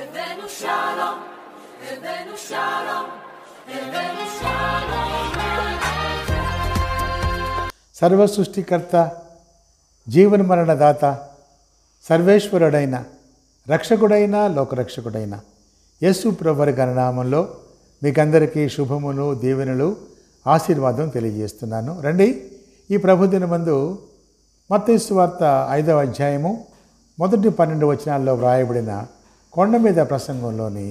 הבאנו שלום, הבאנו שלום, הבאנו שלום. సర్వ సృష్టికర్త, జీవన మరణదాత, సర్వేశ్వరుడైన, రక్షకుడైన, లోకరక్షకుడైన యేసు ప్రభువారి గణనామంలో మీకందరికీ శుభములు, దీవెనలు, ఆశీర్వాదం తెలియజేస్తున్నాను. రండి, ఈ ప్రభుదినమందు మత్తయి సువార్త 5వ అధ్యాయము మొదటి 12 వచనాల్లో వ్రాయబడిన కొండ మీద ప్రసంగంలోని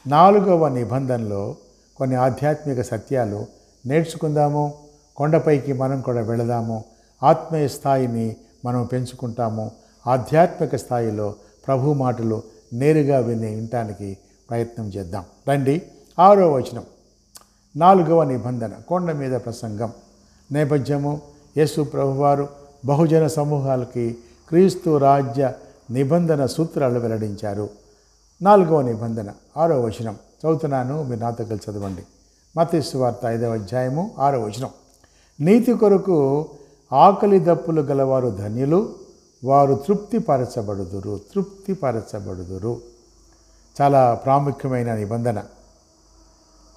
4వ నిబంధనలో కొన్ని ఆధ్యాత్మిక సత్యాలు నేర్చుకుందాము. కొండపైకి మనం కూడా వెళదాము. ఆత్మీయ స్థాయిని మనం పెంచుకుంటాము. ఆధ్యాత్మిక స్థాయిలో ప్రభు మాటలు నేరుగా వినటానికి ప్రయత్నం చేద్దాం. రండి, 6వ వచనం, 4వ నిబంధన, కొండ మీద ప్రసంగం. నేపథ్యము, యేసు ప్రభువారు బహుజన సమూహాలకి క్రీస్తు రాజ్య నిబంధన సూత్రాలు వెల్లడించారు. 4వ నిబంధన, 6వ వచనం చదువుతున్నాను, మీరు నాతో కలిసి చదవండి. మత్తయి సువార్త 5వ అధ్యాయము 6వ వచనం. నీతి కొరకు ఆకలి దప్పులు గలవారు ధన్యులు, వారు తృప్తిపరచబడుదురు. చాలా ప్రాముఖ్యమైన నిబంధన.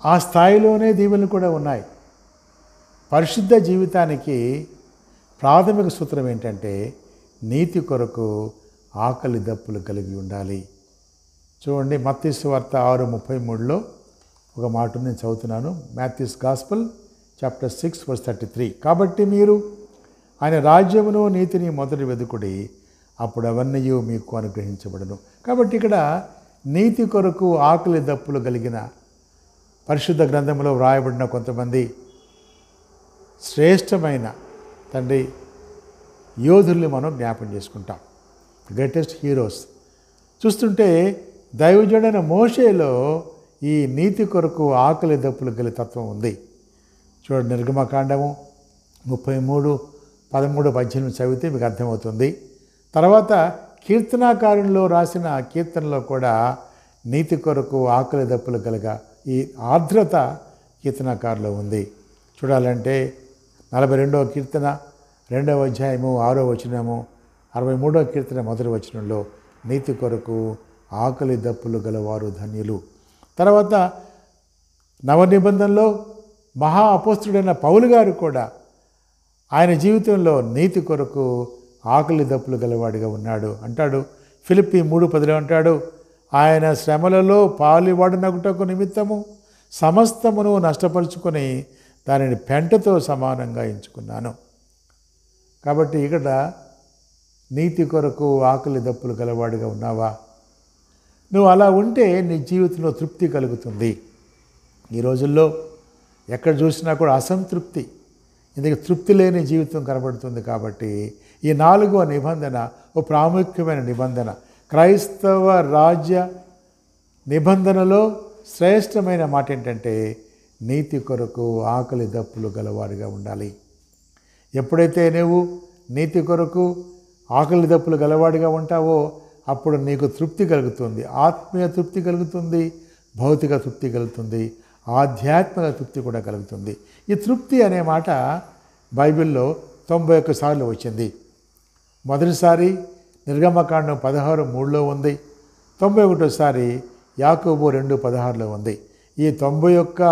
ఆ స్థాయిలోనే దీవెనలు కూడా ఉన్నాయి. పరిశుద్ధ జీవితానికి ప్రాథమిక సూత్రం ఏంటంటే నీతి కొరకు ఆకలి దప్పులు కలిగి ఉండాలి. చూడండి, మత్తయి సువార్త 6:33లో ఒక మాట నేను చదువుతున్నాను. Matthew's gospel chapter 6:33. కాబట్టి మీరు ఆయన రాజ్యమును నీతిని మొదటి వెదుకుడి, అప్పుడు అవన్నీ మీకు అనుగ్రహించబడును. కాబట్టి ఇక్కడ నీతి కొరకు ఆకలి దప్పులు కలిగిన పరిశుద్ధ గ్రంథంలో వ్రాయబడిన కొంతమంది శ్రేష్టమైన తండ్రి యోధుల్ని మనం జ్ఞాపం చేసుకుంటాం. గ్రేటెస్ట్ హీరోస్ చూస్తుంటే దైవజనుడైన మోషేలో ఈ నీతి కొరకు ఆకలి దప్పులు గల తత్వం ఉంది. చూడండి, నిర్గమకాండము 33:13-18 చదివితే మీకు అర్థమవుతుంది. తర్వాత కీర్తనాకారుల్లో రాసిన కీర్తనలో కూడా నీతి కొరకు ఆకలి దప్పులు కలగా ఈ ఆర్ద్రత కీర్తనాకారులో ఉంది. చూడాలంటే 42వ కీర్తన 2వ అధ్యాయము 6వ వచనము, 63వ కీర్తన 1వ వచనంలో నీతి కొరకు ఆకలి దప్పులు గలవారు ధన్యులు. తర్వాత నవనిబంధనలో మహా అపోస్తుడైన పౌలు గారు కూడా ఆయన జీవితంలో నీతి కొరకు ఆకలి దప్పులు గలవాడిగా ఉన్నాడు. అంటాడు, ఫిలిప్పీ 3:10 అంటాడు, ఆయన శ్రమలలో పాలువాడనగుటకు నిమిత్తము సమస్తమును నష్టపరుచుకొని దానిని పెంటతో సమానంగా ఎంచుకున్నాను. కాబట్టి ఇక్కడ నీతి కొరకు ఆకలి దప్పులు గలవాడిగా ఉన్నావా? నువ్వు అలా ఉంటే నీ జీవితంలో తృప్తి కలుగుతుంది. ఈ రోజుల్లో ఎక్కడ చూసినా కూడా అసంతృప్తి, ఇందుకు తృప్తి లేని జీవితం కనబడుతుంది. కాబట్టి ఈ 4వ నిబంధన ఓ ప్రాముఖ్యమైన నిబంధన. క్రైస్తవ రాజ్య నిబంధనలో శ్రేష్టమైన మాట ఏంటంటే నీతి కొరకు ఆకలి దప్పులు గలవారిగా ఉండాలి. ఎప్పుడైతే నువ్వు నీతి కొరకు ఆకలి దప్పులు గలవాడిగా ఉంటావో అప్పుడు నీకు తృప్తి కలుగుతుంది. ఆత్మీయ తృప్తి కలుగుతుంది, భౌతిక తృప్తి కలుగుతుంది, ఆధ్యాత్మిక తృప్తి కూడా కలుగుతుంది. ఈ తృప్తి అనే మాట బైబిల్లో 91 సార్లు వచ్చింది. మొదటిసారి నిర్గమకాండం 16:3లో ఉంది. 91సారి యాకోబు 2:16లో ఉంది. ఈ 91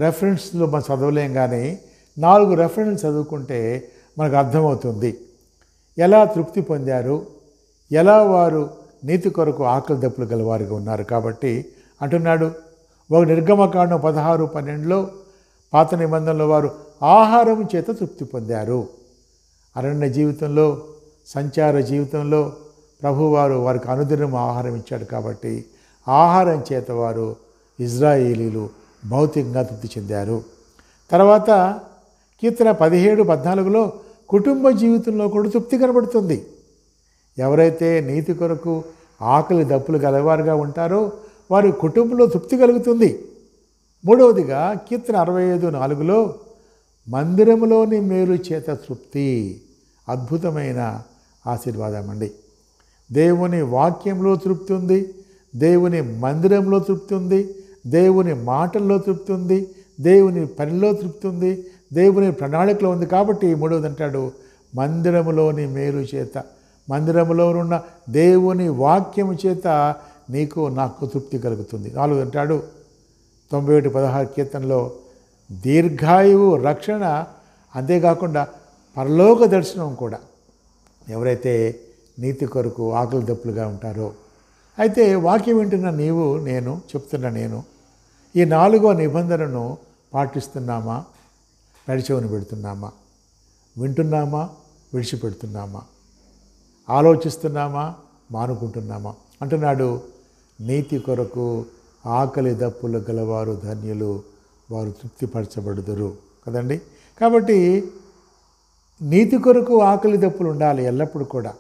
రెఫరెన్స్లో మనం చదవలేం, కానీ 4 రెఫరెన్స్ చదువుకుంటే మనకు అర్థమవుతుంది ఎలా తృప్తి పొందారు, ఎలా వారు నీతి కొరకు ఆకలి దప్పులు గలవారుగా ఉన్నారు. కాబట్టి అంటున్నాడు, ఒక నిర్గమకాండం 16:12లో పాత నిబంధనలో వారు ఆహారం చేత తృప్తి పొందారు. అరణ్య జీవితంలో, సంచార జీవితంలో ప్రభువారు వారికి అనుదినం ఆహారం ఇచ్చాడు. కాబట్టి ఆహారం చేత వారు ఇజ్రాయేలీలు భౌతికంగా తృప్తి చెందారు. తర్వాత కీర్తన 17:14లో కుటుంబ జీవితంలో కూడా తృప్తి కనబడుతుంది. ఎవరైతే నీతి కొరకు ఆకలి దప్పులు గలవారుగా ఉంటారో వారి కుటుంబంలో తృప్తి కలుగుతుంది. మూడవదిగా కీర్తన 65:4లో మందిరంలోని మేలు చేత తృప్తి, అద్భుతమైన ఆశీర్వాదం అండి. దేవుని వాక్యంలో తృప్తి ఉంది, దేవుని మందిరంలో తృప్తి ఉంది, దేవుని మాటల్లో తృప్తి ఉంది, దేవుని పనిలో తృప్తి ఉంది, దేవుని ప్రణాళికలో ఉంది. కాబట్టి మూడవది అంటాడు, మందిరములోని మేలు చేత, మందిరములో ఉన్న దేవుని వాక్యము చేత నీకు నాకు తృప్తి కలుగుతుంది. 4 అంటాడు 91:16 కీర్తనలో దీర్ఘాయువు, రక్షణ, అంతేకాకుండా పరలోక దర్శనం కూడా ఎవరైతే నీతి కొరకు ఆకలి దప్పులుగా ఉంటారో. అయితే వాక్యం వింటున్న నీవు, నేను చెప్తున్న నేను ఈ 4వ నిబంధనను పాటిస్తున్నామా, పెడచెవిన పెడుతున్నామా? వింటున్నామా, విడిచిపెడుతున్నామా? ఆలోచిస్తున్నామా, మానుకుంటున్నామా? అంటున్నాడు, నీతి కొరకు ఆకలి దప్పులు గలవారు ధన్యులు, వారు తృప్తిపరచబడుదురు కదండి. కాబట్టి నీతి కొరకు ఆకలి దప్పులు ఉండాలి ఎల్లప్పుడూ కూడా.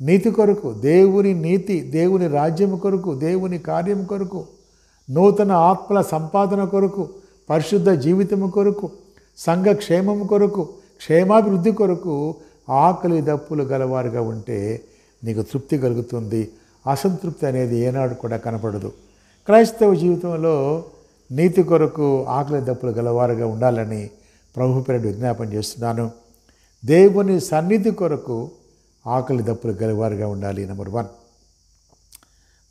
నీతి కొరకు, దేవుని నీతి, దేవుని రాజ్యం కొరకు, దేవుని కార్యం కొరకు, నూతన ఆత్మల సంపాదన కొరకు, పరిశుద్ధ జీవితం కొరకు, సంఘ క్షేమం కొరకు, క్షేమాభివృద్ధి కొరకు ఆకలి దప్పులు గలవారుగా ఉంటే నీకు తృప్తి కలుగుతుంది. అసంతృప్తి అనేది ఏనాడు కూడా కనపడదు. క్రైస్తవ జీవితంలో నీతి కొరకు ఆకలి దప్పులు గలవారుగా ఉండాలని ప్రభు పేరిట విజ్ఞాపన చేస్తున్నాను. దేవుని సన్నిధి కొరకు ఆకలి దప్పులు గలవారుగా ఉండాలి. నెంబర్ 1.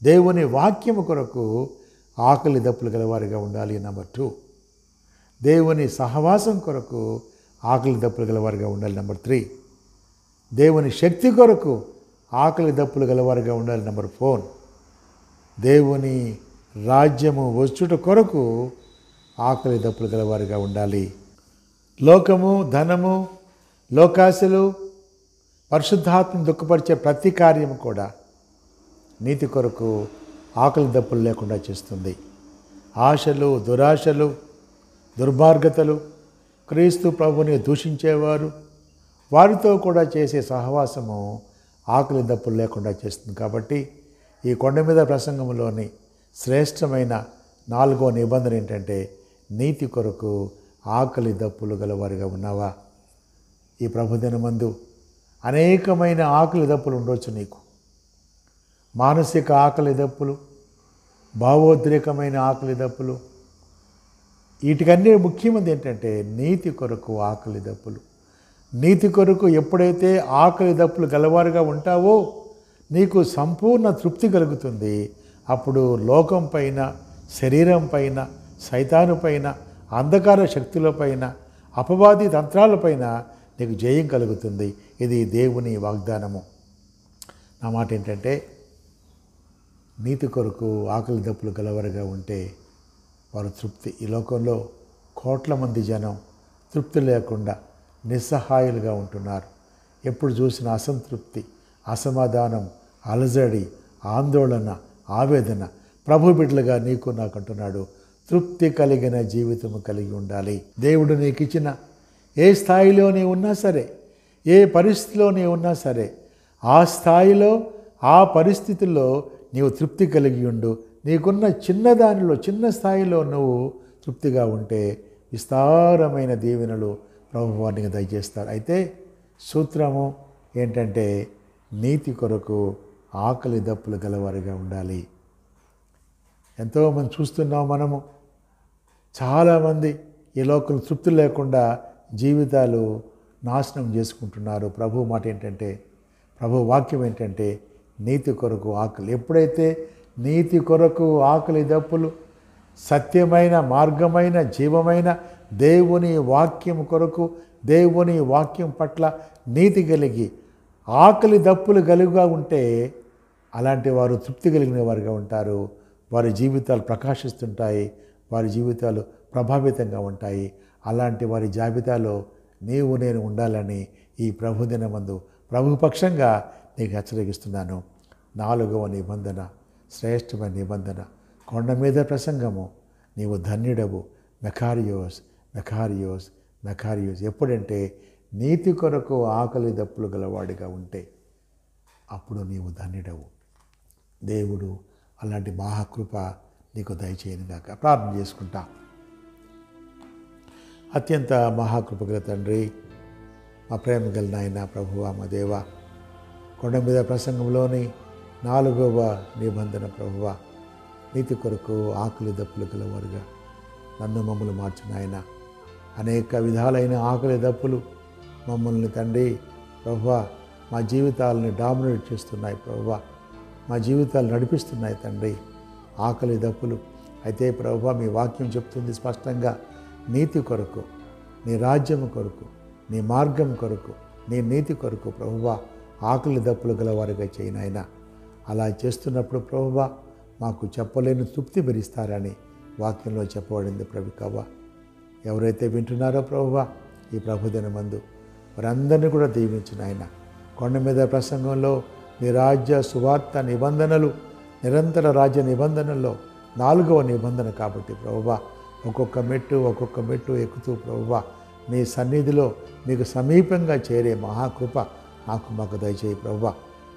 దేవుని వాక్యము కొరకు ఆకలి దప్పులు గలవారుగా ఉండాలి. నెంబర్ 2. దేవుని సహవాసం కొరకు ఆకలి దప్పులు గలవారుగా ఉండాలి. నెంబర్ 3. దేవుని శక్తి కొరకు ఆకలి దప్పులు గలవారుగా ఉండాలి. నెంబర్ 4. దేవుని రాజ్యము వచ్చుట కొరకు ఆకలి దప్పులు గలవారుగా ఉండాలి. లోకము, ధనము, లోకాశలు, పరిశుద్ధాత్మను దుఃఖపరిచే ప్రతి కార్యము కూడా నీతి కొరకు ఆకలి దప్పులు లేకుండా చేస్తుంది. ఆశలు, దురాశలు, దుర్మార్గతలు, క్రీస్తు ప్రభుని దూషించేవారు, వారితో కూడా చేసే సహవాసము ఆకలి దప్పులు లేకుండా చేస్తుంది. కాబట్టి ఈ కొండ మీద ప్రసంగంలోని శ్రేష్టమైన 4వ నిబంధన ఏంటంటే నీతి కొరకు ఆకలి దప్పులు గలవారుగా ఉన్నావా? ఈ ప్రభుదినమందు అనేకమైన ఆకలి దప్పులు ఉండొచ్చు నీకు. మానసిక ఆకలి దప్పులు, భావోద్రేకమైన ఆకలి దప్పులు, వీటికన్నీ ముఖ్యమైనది ఏంటంటే నీతి కొరకు ఆకలి దప్పులు. నీతి కొరకు ఎప్పుడైతే ఆకలి దప్పులు గలవారుగా ఉంటావో నీకు సంపూర్ణ తృప్తి కలుగుతుంది. అప్పుడు లోకం పైన, శరీరం పైన, సైతాను పైన, అంధకార శక్తులపైన, అపవాది తంత్రాలపైన నీకు జయం కలుగుతుంది. ఇది దేవుని వాగ్దానము. నా మాట ఏంటంటే నీతి కొరకు ఆకలి దప్పులు గలవారుగా ఉంటే వారు తృప్తి. ఈ లోకంలో కోట్ల మంది జనం తృప్తి లేకుండా నిస్సహాయులుగా ఉంటున్నారు. ఎప్పుడు చూసిన అసంతృప్తి, అసమాధానం, అలజడి, ఆందోళన, ఆవేదన. ప్రభు బిడ్డలుగా నీకు నాకు అంటున్నాడు, తృప్తి కలిగిన జీవితం కలిగి ఉండాలి. దేవుడు నీకు ఇచ్చిన ఏ స్థాయిలో నీ ఉన్నా సరే, ఏ పరిస్థితిలో నీ ఉన్నా సరే, ఆ స్థాయిలో, ఆ పరిస్థితుల్లో నీవు తృప్తి కలిగి ఉండు. నీకున్న చిన్నదానిలో, చిన్న స్థాయిలో నువ్వు తృప్తిగా ఉంటే విస్తారమైన దీవెనలు ప్రభు వారికి దయచేస్తారు. అయితే సూత్రము ఏంటంటే నీతి కొరకు ఆకలి దప్పులు గలవారుగా ఉండాలి. ఎంతోమంది చూస్తున్నాం మనము. చాలామంది ఈ లోకంలో తృప్తి లేకుండా జీవితాలు నాశనం చేసుకుంటున్నారు. ప్రభు మాట ఏంటంటే, ప్రభు వాక్యం ఏంటంటే నీతి కొరకు ఆకలి. ఎప్పుడైతే నీతి కొరకు ఆకలి దప్పులు, సత్యమైన, మార్గమైన, జీవమైన దేవుని వాక్యం కొరకు, దేవుని వాక్యం పట్ల నీతి కలిగి ఆకలి దప్పులు కలిగిగా ఉంటే అలాంటి వారు తృప్తి కలిగిన వారుగా ఉంటారు. వారి జీవితాలు ప్రకాశిస్తుంటాయి, వారి జీవితాలు ప్రభావితంగా ఉంటాయి. అలాంటి వారి జాబితాలో నీవు నేను ఉండాలని ఈ ప్రభుదినమందు ప్రభుపక్షంగా నీకు హెచ్చరిస్తున్నాను. 4వ నిబంధన, శ్రేష్టమైన నిబంధన, కొండ మీద ప్రసంగము. నీవు ధన్యుడవు. మెకారియోస్, మెకారియోస్, మెకారియోస్. ఎప్పుడంటే నీతి కొరకు ఆకలి దప్పులు గలవాడిగా ఉంటే అప్పుడు నీవు ధన్యుడవు. దేవుడు అలాంటి మహాకృప నీకు దయచేయనుగాక. ప్రార్థన చేసుకుంటా. అత్యంత మహాకృప గల తండ్రి, మా ప్రేమ గల నాయన ప్రభువా, మా దేవ, కొండ మీద ప్రసంగంలోని 4వ నిబంధన ప్రభువా, నీతి కొరకు ఆకలి దప్పులు గలవారుగా నన్ను మమ్మల్ని మార్చిన ఆయన. అనేక విధాలైన ఆకలి దప్పులు మమ్మల్ని తండ్రి ప్రభువా మా జీవితాలని డామినేట్ చేస్తున్నాయి ప్రభువా. మా జీవితాలు నడిపిస్తున్నాయి తండ్రి. ఆకలి దప్పులు అయితే ప్రభువా, మీ వాక్యం చెప్తుంది స్పష్టంగా, నీతి కొరకు, నీ రాజ్యం కొరకు, నీ మార్గం కొరకు, నీ నీతి కొరకు ప్రభువా ఆకలి దప్పులు గలవారిగా చేయనైనా. అలా చేస్తున్నప్పుడు ప్రభువా మాకు చెప్పలేని తృప్తి భరిస్తారని వాక్యంలో చెప్పబడింది ప్రభువా. ఎవరైతే వింటున్నారో ప్రభువా ఈ ప్రభుదినమందు వారందరినీ కూడా దీవించిన ఆయన. కొండ మీద ప్రసంగంలో మీ రాజ్య సువార్త నిబంధనలు, నిరంతర రాజ్య నిబంధనల్లో 4వ నిబంధన కాబట్టి ప్రభువా ఒక్కొక్క మెట్టు ఎక్కుతూ ప్రభువా మీ సన్నిధిలో మీకు సమీపంగా చేరే మహాకృప మాకు దయచేయి ప్రభువా.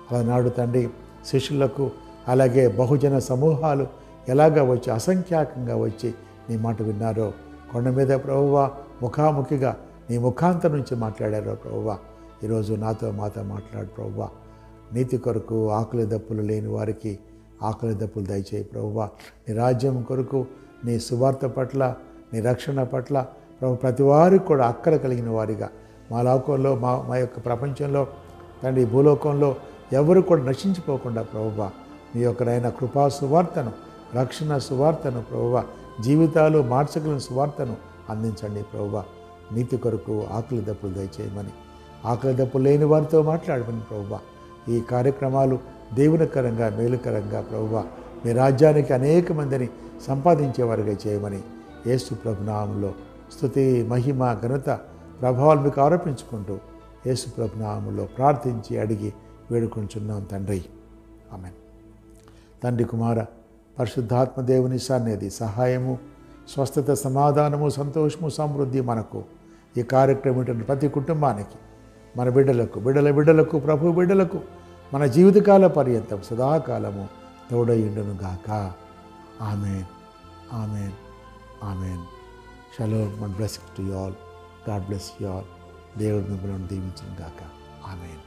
అలానాడు తండ్రి శిష్యులకు అలాగే బహుజన సమూహాలు ఎలాగ వచ్చి అసంఖ్యాకంగా వచ్చి నీ మాట విన్నారో, కొండ మీద ప్రభువా ముఖాముఖిగా నీ ముఖాంతం నుంచి మాట్లాడారో ప్రభువా, ఈరోజు మాతో మాట్లాడు ప్రభువా. నీతి కొరకు ఆకలి దప్పులు లేని వారికి ఆకలి దప్పులు దయచేయి ప్రభువా. నీ రాజ్యం కొరకు, నీ సువార్త పట్ల, నీ రక్షణ పట్ల ప్రభు ప్రతి వారికి కూడా అక్కర కలిగిన వారిగా మా లోకంలో మా యొక్క ప్రపంచంలో తండ్రి భూలోకంలో ఎవరు కూడా నశించిపోకుండా ప్రభువా మీ యొక్కనైనా కృపా సువార్తను, రక్షణ సువార్తను ప్రభువా, జీవితాలు మార్చగలిగిన సువార్తను అందించండి ప్రభువా. నీతి కొరకు ఆకలి దప్పులు దయచేయమని, ఆకలి దప్పులు లేని వారితో మాట్లాడమని ప్రభువా. ఈ కార్యక్రమాలు దేవునికరంగా మేలుకరంగా ప్రభువా మీ రాజ్యానికి అనేక మందిని సంపాదించేవారుగా చేయమని యేసు ప్రభు నామములో స్తుతి, మహిమ, ఘనత, ప్రభావాలు మీకు ఆరోపించుకుంటూ యేసు ప్రభు నామములో ప్రార్థించి అడిగి వేడుకొంచున్నాం తండ్రి. ఆమేన్. తండ్రి, కుమార, పరిశుద్ధాత్మ దేవుని సన్నిధి సహాయము, స్వస్థత, సమాధానము, సంతోషము, సమృద్ధి మనకు ఈ కార్యక్రమం ప్రతి కుటుంబానికి, మన బిడ్డలకు ప్రభు బిడ్డలకు మన జీవితకాల పర్యంతం సదాకాలము తోడయుండును గాక. Amen, amen, amen. Shalom and blessing to you all. God bless you all. దేవుడు మిమ్మల్ని దీవించును గాక. ఆమేన్.